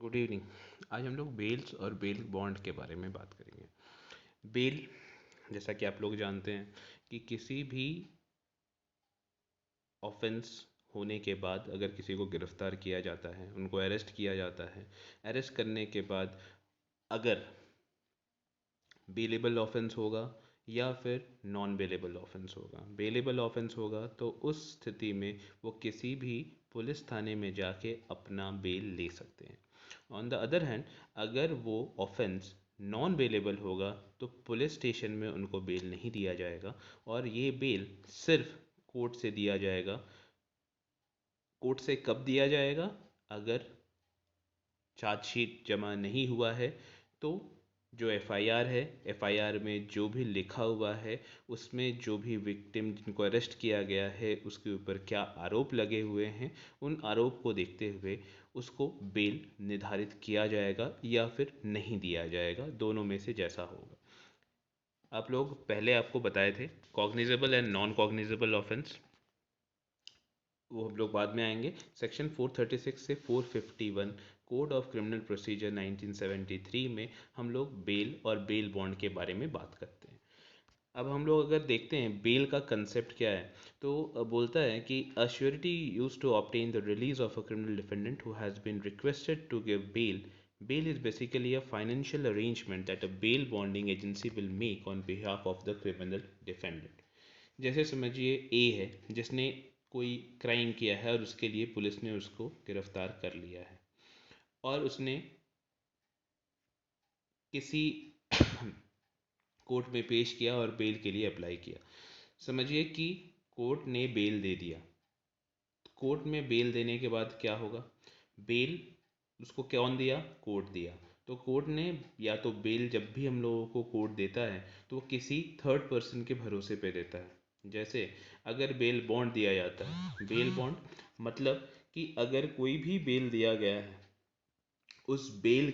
Good evening. आज हम लोग बेल्स और बेल बॉन्ड के बारे में बात करेंगे। बेल, जैसा कि आप लोग जानते हैं कि किसी भी ऑफेंस होने के बाद अगर किसी को गिरफ्तार किया जाता है, उनको अरेस्ट किया जाता है, अरेस्ट करने के बाद अगर बेलेबल ऑफेंस होगा या फिर नॉन बेलेबल ऑफेंस होगा। बेलेबल ऑफेंस होगा तो उस स्थिति में वो किसी भी पुलिस थाने में जाके अपना बेल ले सकते हैं। ऑन द अदर हैंड, अगर वो ऑफेंस नॉन बेलेबल होगा तो पुलिस स्टेशन में उनको बेल नहीं दिया जाएगा और ये बेल सिर्फ कोर्ट से दिया जाएगा। कोर्ट से कब दिया जाएगा? अगर चार्जशीट जमा नहीं हुआ है तो जो एफआईआर है, एफआईआर में जो भी लिखा हुआ है उसमें जो भी विक्टिम जिनको अरेस्ट किया गया है उसके ऊपर क्या आरोप लगे हुए हैं, उन आरोप को देखते हुए उसको बेल निर्धारित किया जाएगा या फिर नहीं दिया जाएगा, दोनों में से जैसा होगा। आप लोग पहले आपको बताए थे cognizable and non cognizable offence, वो हम लोग बाद में आएंगे। सेक्शन 436 से 451 कोड ऑफ क्रिमिनल प्रोसीजर 1973 में हम लोग बेल और बेल बॉन्ड के बारे में बात करते हैं। अब हम लोग अगर देखते हैं बेल का कंसेप्ट क्या है, तो बोलता है कि a surety used to obtain the release of a criminal defendant who has been requested to give bail. Bail is basically a financial arrangement that a bail bonding agency will make on behalf of the criminal defendant. जैसे समझिए ए है जिसने कोई crime किया है और उसके लिए पुलिस ने उसको गिरफ्तार कर लिया है और उसने किसी कोर्ट में पेश किया और बेल के लिए अप्लाई किया। समझिए कि कोर्ट ने बेल दे दिया। कोर्ट में बेल देने के बाद क्या होगा? बेल उसको कौन दिया? कोर्ट दिया। तो कोर्ट ने या तो बेल जब भी हम लोगों को कोर्ट देता है तो वो किसी थर्ड पर्सन के भरोसे पे देता है। जैसे अगर बेल बॉन्ड दिया जाता है, बेल बॉन्ड मतलब कि अगर कोई भी बेल दिया गया है उस बेल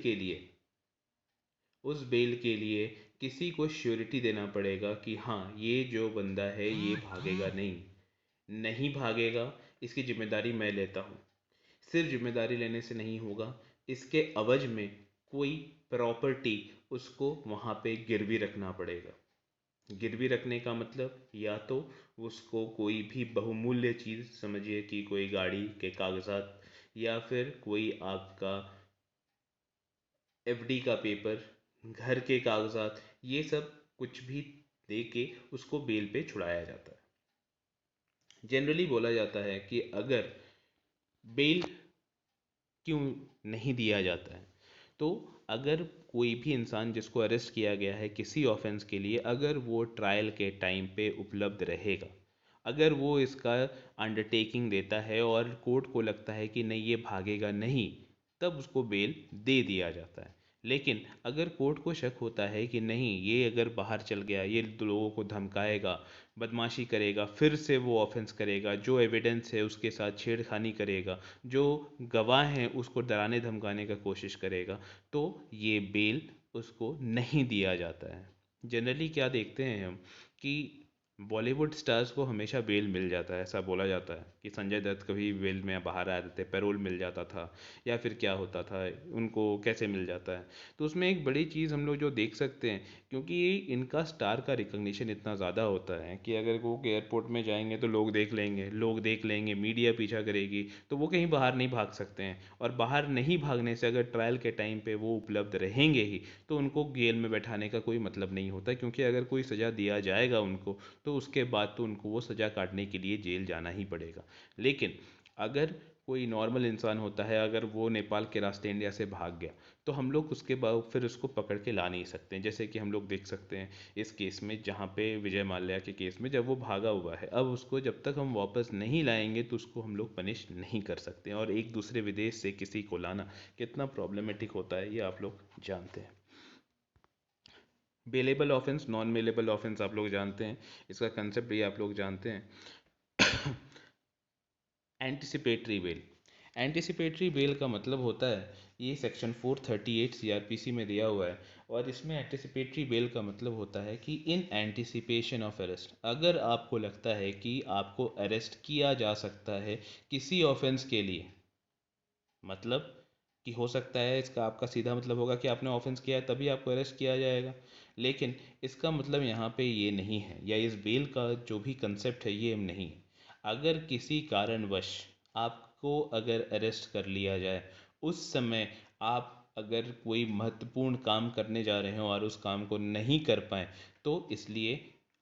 के लिए किसी को श्योरिटी देना पड़ेगा कि हाँ ये जो बंदा है ये भागेगा नहीं, नहीं भागेगा, इसकी जिम्मेदारी मैं लेता हूँ। सिर्फ जिम्मेदारी लेने से नहीं होगा, इसके अवज में कोई प्रॉपर्टी उसको वहाँ पे गिरवी रखना पड़ेगा। गिरवी रखने का मतलब या तो उसको कोई भी बहुमूल्य चीज़, समझिए कि कोई गाड़ी के कागजात या फिर कोई आपका एफडी का पेपर, घर के कागजात, ये सब कुछ भी दे के उसको बेल पे छुड़ाया जाता है। जनरली बोला जाता है कि अगर बेल क्यों नहीं दिया जाता है, तो अगर कोई भी इंसान जिसको अरेस्ट किया गया है किसी ऑफेंस के लिए, अगर वो ट्रायल के टाइम पे उपलब्ध रहेगा, अगर वो इसका अंडरटेकिंग देता है और कोर्ट को लगता है कि नहीं ये भागेगा नहीं, तब उसको बेल दे दिया जाता है। लेकिन अगर कोर्ट को शक होता है कि नहीं ये अगर बाहर चल गया, ये लोगों को धमकाएगा, बदमाशी करेगा, फिर से वो ऑफेंस करेगा, जो एविडेंस है उसके साथ छेड़खानी करेगा, जो गवाह हैं उसको डराने धमकाने का कोशिश करेगा, तो ये बेल उसको नहीं दिया जाता है। जनरली क्या देखते हैं हम कि बॉलीवुड स्टार्स को हमेशा बेल मिल जाता है। ऐसा बोला जाता है कि संजय दत्त कभी बेल में बाहर आ जाते थे, पैरोल मिल जाता था, या फिर क्या होता था, उनको कैसे मिल जाता है। तो उसमें एक बड़ी चीज़ हम लोग जो देख सकते हैं, क्योंकि इनका स्टार का रिकग्निशन इतना ज़्यादा होता है कि अगर वो एयरपोर्ट में जाएंगे तो लोग देख लेंगे, मीडिया पीछा करेगी, तो वो कहीं बाहर नहीं भाग सकते हैं। और बाहर नहीं भागने से अगर ट्रायल के टाइम पे वो उपलब्ध रहेंगे ही तो उनको जेल में बैठाने का कोई मतलब नहीं होता, क्योंकि अगर कोई सज़ा दिया जाएगा उनको तो उसके बाद तो उनको वो सज़ा काटने के लिए जेल जाना ही पड़ेगा। लेकिन अगर कोई नॉर्मल इंसान होता है, अगर वो नेपाल के रास्ते इंडिया से भाग गया तो हम लोग उसके बाद फिर उसको पकड़ के ला नहीं सकते हैं। जैसे कि हम लोग देख सकते हैं इस केस में, जहाँ पे विजय माल्या के केस में, जब वो भागा हुआ है, अब उसको जब तक हम वापस नहीं लाएंगे तो उसको हम लोग पनिश नहीं कर सकते हैं। और एक दूसरे विदेश से किसी को लाना कितना प्रॉब्लमेटिक होता है ये आप लोग जानते हैं। Bailable offence, non bailable offence आप लोग जानते हैं, इसका कंसेप्ट भी आप लोग जानते हैं। एंटिसिपेटरी बेल, एंटिसिपेटरी बेल का मतलब होता है, ये सेक्शन 438 सीआरपीसी में दिया हुआ है, और इसमें एंटिसिपेटरी बेल का मतलब होता है कि इन एंटिसिपेशन ऑफ अरेस्ट, अगर आपको लगता है कि आपको अरेस्ट किया जा सकता है किसी ऑफेंस के लिए, मतलब कि हो सकता है इसका आपका सीधा मतलब होगा कि आपने ऑफेंस किया है तभी आपको अरेस्ट किया जाएगा, लेकिन इसका मतलब यहाँ पे ये नहीं है, या इस बेल का जो भी कंसेप्ट है ये नहीं है। अगर किसी कारणवश आपको अगर अरेस्ट कर लिया जाए, उस समय आप अगर कोई महत्वपूर्ण काम करने जा रहे हो और उस काम को नहीं कर पाए, तो इसलिए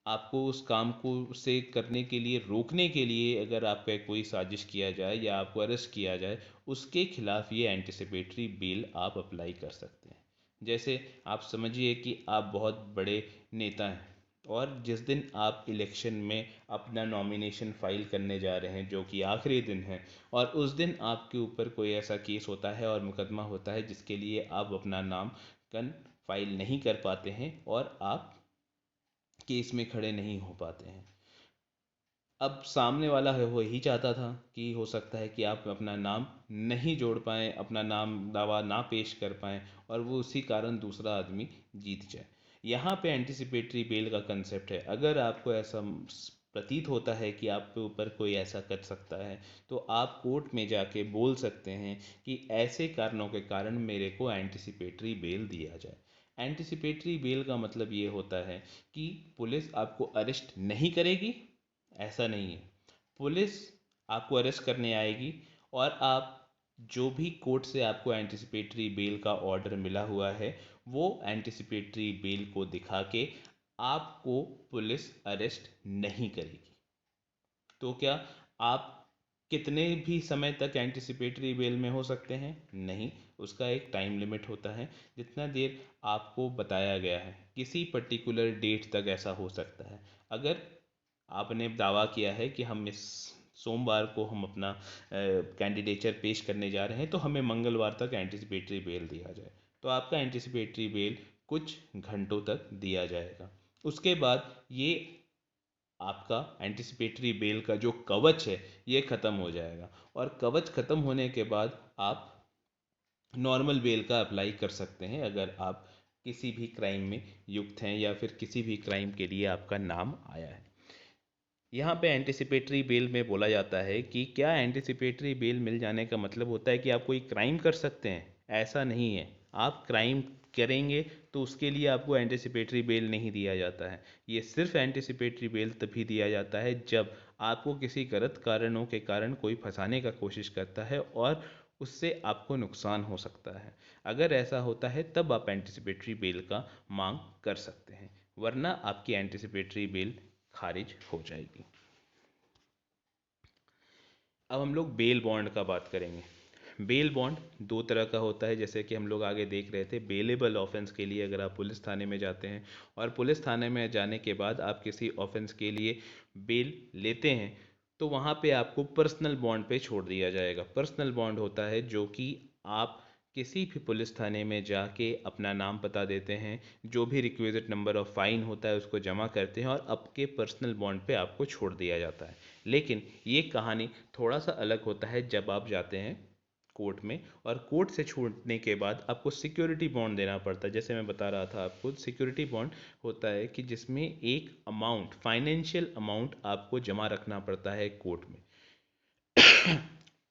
आपको उस काम को से करने के लिए रोकने के लिए अगर आपका कोई साजिश किया जाए या आपको अरेस्ट किया जाए, उसके खिलाफ ये एंटिसिपेटरी बेल आप अप्लाई कर सकते हैं। जैसे आप समझिए कि आप बहुत बड़े नेता हैं और जिस दिन आप इलेक्शन में अपना नॉमिनेशन फाइल करने जा रहे हैं, जो कि आखिरी दिन है, और उस दिन आपके ऊपर कोई ऐसा केस होता है और मुकदमा होता है जिसके लिए आप अपना नाम कन फाइल नहीं कर पाते हैं और आप केस में खड़े नहीं हो पाते हैं। अब सामने वाला है वो यही चाहता था कि हो सकता है कि आप अपना नाम नहीं जोड़ पाएँ, अपना नाम दावा ना पेश कर पाएँ और वो उसी कारण दूसरा आदमी जीत जाए। यहाँ पे एंटिसिपेटरी बेल का कंसेप्ट है, अगर आपको ऐसा प्रतीत होता है कि आपके ऊपर कोई ऐसा कर सकता है, तो आप कोर्ट में जाके बोल सकते हैं कि ऐसे कारणों के कारण मेरे को एंटिसिपेटरी बेल दिया जाए। एंटिसिपेटरी बेल का मतलब ये होता है कि पुलिस आपको अरेस्ट नहीं करेगी, ऐसा नहीं है। पुलिस आपको अरेस्ट करने आएगी और आप जो भी कोर्ट से आपको एंटिसिपेटरी बेल का ऑर्डर मिला हुआ है, वो एंटिसिपेटरी बेल को दिखा के आपको पुलिस अरेस्ट नहीं करेगी। तो क्या आप कितने भी समय तक एंटिसिपेटरी बेल में हो सकते हैं? नहीं, उसका एक टाइम लिमिट होता है, जितना देर आपको बताया गया है, किसी पर्टिकुलर डेट तक ऐसा हो सकता है। अगर आपने दावा किया है कि हम इस सोमवार को हम अपना कैंडिडेचर पेश करने जा रहे हैं, तो हमें मंगलवार तक एंटिसिपेटरी बेल दिया जाए, तो आपका एंटिसिपेटरी बेल कुछ घंटों तक दिया जाएगा। उसके बाद ये आपका एंटिसिपेटरी बेल का जो कवच है ये ख़त्म हो जाएगा, और कवच ख़त्म होने के बाद आप नॉर्मल बेल का अप्लाई कर सकते हैं, अगर आप किसी भी क्राइम में युक्त हैं या फिर किसी भी क्राइम के लिए आपका नाम आया है। यहाँ पे एंटिसिपेटरी बेल में बोला जाता है कि क्या एंटिसिपेटरी बेल मिल जाने का मतलब होता है कि आप कोई क्राइम कर सकते हैं? ऐसा नहीं है। आप क्राइम करेंगे तो उसके लिए आपको एंटिसिपेटरी बेल नहीं दिया जाता है। ये सिर्फ एंटिसिपेटरी बेल तभी दिया जाता है जब आपको किसी गलत कारणों के कारण कोई फंसाने का कोशिश करता है और उससे आपको नुकसान हो सकता है। अगर ऐसा होता है तब आप एंटिसिपेटरी बेल का मांग कर सकते हैं, वरना आपकी एंटिसिपेटरी बेल खारिज हो जाएगी। अब हम लोग बेल बॉन्ड का बात करेंगे। बेल बॉन्ड दो तरह का होता है, जैसे कि हम लोग आगे देख रहे थे। बेलेबल ऑफेंस के लिए अगर आप पुलिस थाने में जाते हैं और पुलिस थाने में जाने के बाद आप किसी ऑफेंस के लिए बेल लेते हैं, तो वहाँ पे आपको पर्सनल बॉन्ड पे छोड़ दिया जाएगा। पर्सनल बॉन्ड होता है जो कि आप किसी भी पुलिस थाने में जाके अपना नाम पता देते हैं, जो भी रिक्विजिट नंबर ऑफ फाइन होता है उसको जमा करते हैं और आपके पर्सनल बॉन्ड पे आपको छोड़ दिया जाता है। लेकिन ये कहानी थोड़ा सा अलग होता है जब आप जाते हैं कोर्ट में, और कोर्ट से छूटने के बाद आपको सिक्योरिटी बॉन्ड देना पड़ता है। जैसे मैं बता रहा था आपको, सिक्योरिटी बॉन्ड होता है कि जिसमें एक अमाउंट, फाइनेंशियल अमाउंट आपको जमा रखना पड़ता है कोर्ट में।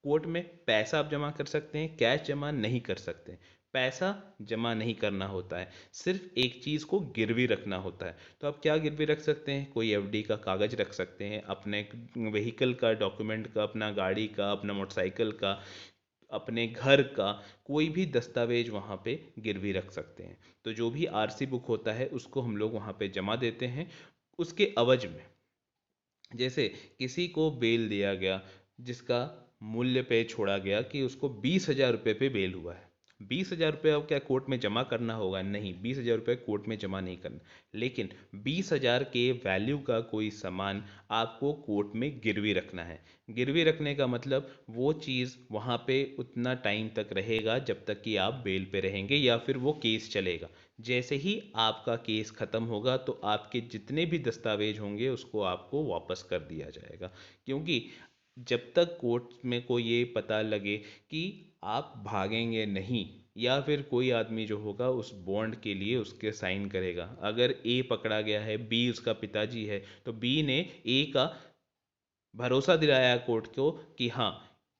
कोर्ट में पैसा आप जमा कर सकते हैं, कैश जमा नहीं कर सकते। पैसा जमा नहीं करना होता है, सिर्फ एक चीज़ को गिरवी रखना होता है। तो आप क्या गिरवी रख सकते हैं? कोई एफडी का कागज़ रख सकते हैं, अपने व्हीकल का डॉक्यूमेंट का, अपना गाड़ी का, अपना मोटरसाइकिल का, अपने घर का कोई भी दस्तावेज वहाँ पे गिरवी रख सकते हैं। तो जो भी आरसी बुक होता है उसको हम लोग वहाँ पे जमा देते हैं। उसके अवज में, जैसे किसी को बेल दिया गया जिसका मूल्य पे छोड़ा गया कि उसको 20,000 रुपये पे बेल हुआ है, 20,000 रुपये अब क्या कोर्ट में जमा करना होगा? नहीं, 20,000 रुपये कोर्ट में जमा नहीं करना, लेकिन 20,000 के वैल्यू का कोई सामान आपको कोर्ट में गिरवी रखना है। गिरवी रखने का मतलब वो चीज़ वहाँ पे उतना टाइम तक रहेगा जब तक कि आप बेल पे रहेंगे या फिर वो केस चलेगा। जैसे ही आपका केस ख़त्म होगा तो आपके जितने भी दस्तावेज होंगे उसको आपको वापस कर दिया जाएगा, क्योंकि जब तक कोर्ट में को ये पता लगे कि आप भागेंगे नहीं, या फिर कोई आदमी जो होगा उस बॉन्ड के लिए उसके साइन करेगा। अगर ए पकड़ा गया है, बी उसका पिताजी है, तो बी ने ए का भरोसा दिलाया कोर्ट को कि हाँ,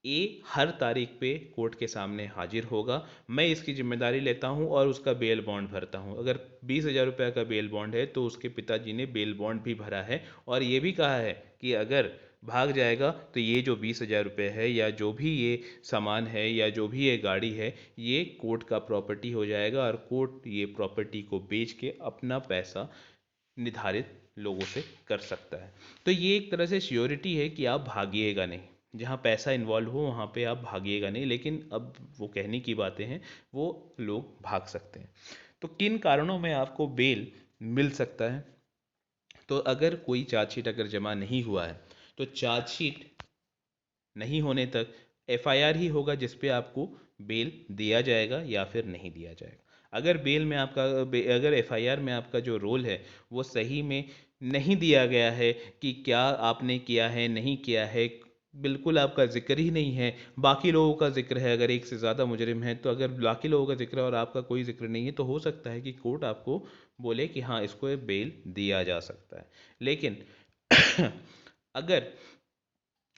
ए हर तारीख पे कोर्ट के सामने हाजिर होगा, मैं इसकी जिम्मेदारी लेता हूँ और उसका बेल बॉन्ड भरता हूँ। अगर 20,000 रुपये का बेल बॉन्ड है तो उसके पिताजी ने बेल बॉन्ड भी भरा है और ये भी कहा है कि अगर भाग जाएगा तो ये जो 20,000 रुपये है या जो भी ये सामान है या जो भी ये गाड़ी है ये कोर्ट का प्रॉपर्टी हो जाएगा और कोर्ट ये प्रॉपर्टी को बेच के अपना पैसा निर्धारित लोगों से कर सकता है। तो ये एक तरह से श्योरिटी है कि आप भागिएगा नहीं, जहाँ पैसा इन्वॉल्व हो वहाँ पे आप भागिएगा नहीं। लेकिन अब वो कहने की बातें हैं, वो लोग भाग सकते हैं। तो किन कारणों में आपको बेल मिल सकता है? तो अगर कोई चार्जशीट अगर जमा नहीं हुआ है तो चार्जशीट नहीं होने तक एफआईआर ही होगा जिस पे आपको बेल दिया जाएगा या फिर नहीं दिया जाएगा। अगर बेल में आपका अगर एफआईआर में आपका जो रोल है वो सही में नहीं दिया गया है कि क्या आपने किया है नहीं किया है, बिल्कुल आपका जिक्र ही नहीं है, बाकी लोगों का जिक्र है, अगर एक से ज़्यादा मुजरिम है तो अगर बाकी लोगों का जिक्र है और आपका कोई जिक्र नहीं है तो हो सकता है कि कोर्ट आपको बोले कि हाँ इसको बेल दिया जा सकता है। लेकिन अगर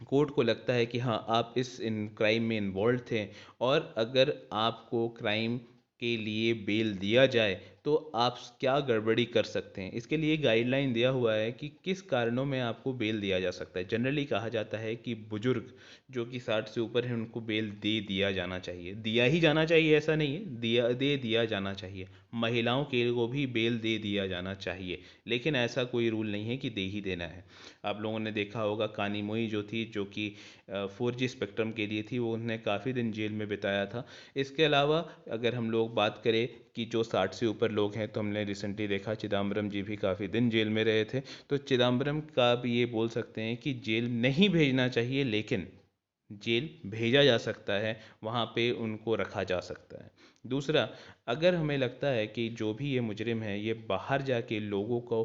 कोर्ट को लगता है कि हाँ आप इस इन क्राइम में इन्वॉल्व थे और अगर आपको क्राइम के लिए बेल दिया जाए तो आप क्या गड़बड़ी कर सकते हैं, इसके लिए गाइडलाइन दिया हुआ है कि किस कारणों में आपको बेल दिया जा सकता है। जनरली कहा जाता है कि बुजुर्ग जो कि 60 से ऊपर हैं उनको बेल दे दिया जाना चाहिए, दिया ही जाना चाहिए ऐसा नहीं है, दिया जाना चाहिए। महिलाओं के को भी बेल दे दिया जाना चाहिए, लेकिन ऐसा कोई रूल नहीं है कि दे ही देना है। आप लोगों ने देखा होगा कानी मोई जो थी, जो कि 4G स्पेक्ट्रम के लिए थी, वो उन्होंने काफ़ी दिन जेल में बिताया था। इसके अलावा अगर हम लोग बात करें कि जो 60 से ऊपर लोग हैं तो हमने रिसेंटली देखा चिदम्बरम जी भी काफ़ी दिन जेल में रहे थे। तो चिदम्बरम का भी ये बोल सकते हैं कि जेल नहीं भेजना चाहिए, लेकिन जेल भेजा जा सकता है, वहाँ पे उनको रखा जा सकता है। दूसरा, अगर हमें लगता है कि जो भी ये मुजरिम है ये बाहर जाके लोगों को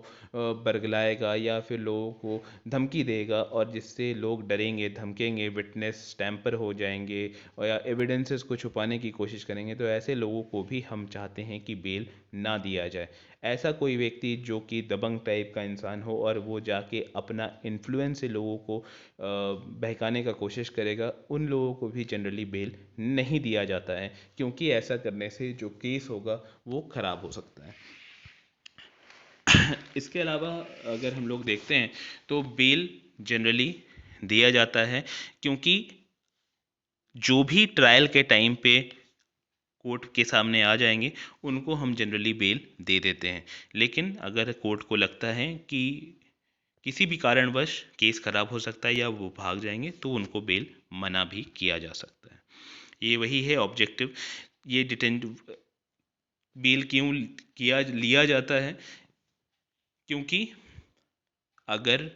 बरगलाएगा या फिर लोगों को धमकी देगा और जिससे लोग डरेंगे धमकेंगे, विटनेस टैंपर हो जाएंगे और या एविडेंसेस को छुपाने की कोशिश करेंगे, तो ऐसे लोगों को भी हम चाहते हैं कि बेल ना दिया जाए। ऐसा कोई व्यक्ति जो कि दबंग टाइप का इंसान हो और वो जाके अपना इन्फ्लुएंस से लोगों को बहकाने का कोशिश करेगा, उन लोगों को भी जनरली बेल नहीं दिया जाता है, क्योंकि ऐसा करने से जो केस होगा वो खराब हो सकता है। इसके अलावा अगर हम लोग देखते हैं तो बेल जनरली दिया जाता है क्योंकि जो भी ट्रायल के टाइम पे कोर्ट के सामने आ जाएंगे उनको हम जनरली बेल दे देते हैं। लेकिन अगर कोर्ट को लगता है कि किसी भी कारणवश केस खराब हो सकता है या वो भाग जाएंगे तो उनको बेल मना भी किया जा सकता है। ये वही है ऑब्जेक्टिव। ये डिटेंट बेल क्यों लिया जाता है? क्योंकि अगर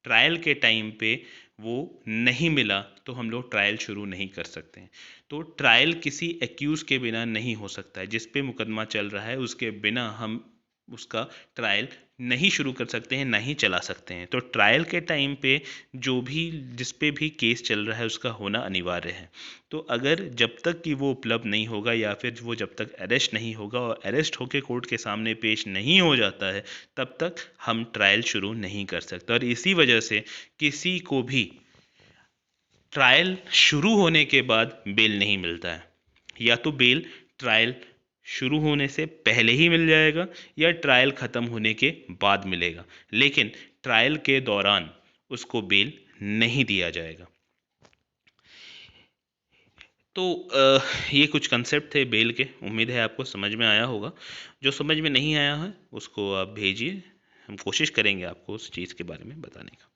ट्रायल के टाइम पे वो नहीं मिला तो हम लोग ट्रायल शुरू नहीं कर सकते हैं। तो ट्रायल किसी एक्यूज़ के बिना नहीं हो सकता है, जिस पे मुकदमा चल रहा है उसके बिना हम उसका ट्रायल नहीं शुरू कर सकते हैं, नहीं चला सकते हैं। तो ट्रायल के टाइम पे जो भी जिस पे भी केस चल रहा है उसका होना अनिवार्य है। तो अगर जब तक कि वो उपलब्ध नहीं होगा या फिर वो जब तक अरेस्ट नहीं होगा और अरेस्ट होकर कोर्ट के सामने पेश नहीं हो जाता है तब तक हम ट्रायल शुरू नहीं कर सकते। और इसी वजह से किसी को भी ट्रायल शुरू होने के बाद बेल नहीं मिलता है। या तो बेल ट्रायल शुरू होने से पहले ही मिल जाएगा या ट्रायल ख़त्म होने के बाद मिलेगा, लेकिन ट्रायल के दौरान उसको बेल नहीं दिया जाएगा। तो ये कुछ कंसेप्ट थे बेल के, उम्मीद है आपको समझ में आया होगा। जो समझ में नहीं आया है उसको आप भेजिए, हम कोशिश करेंगे आपको उस चीज़ के बारे में बताने का।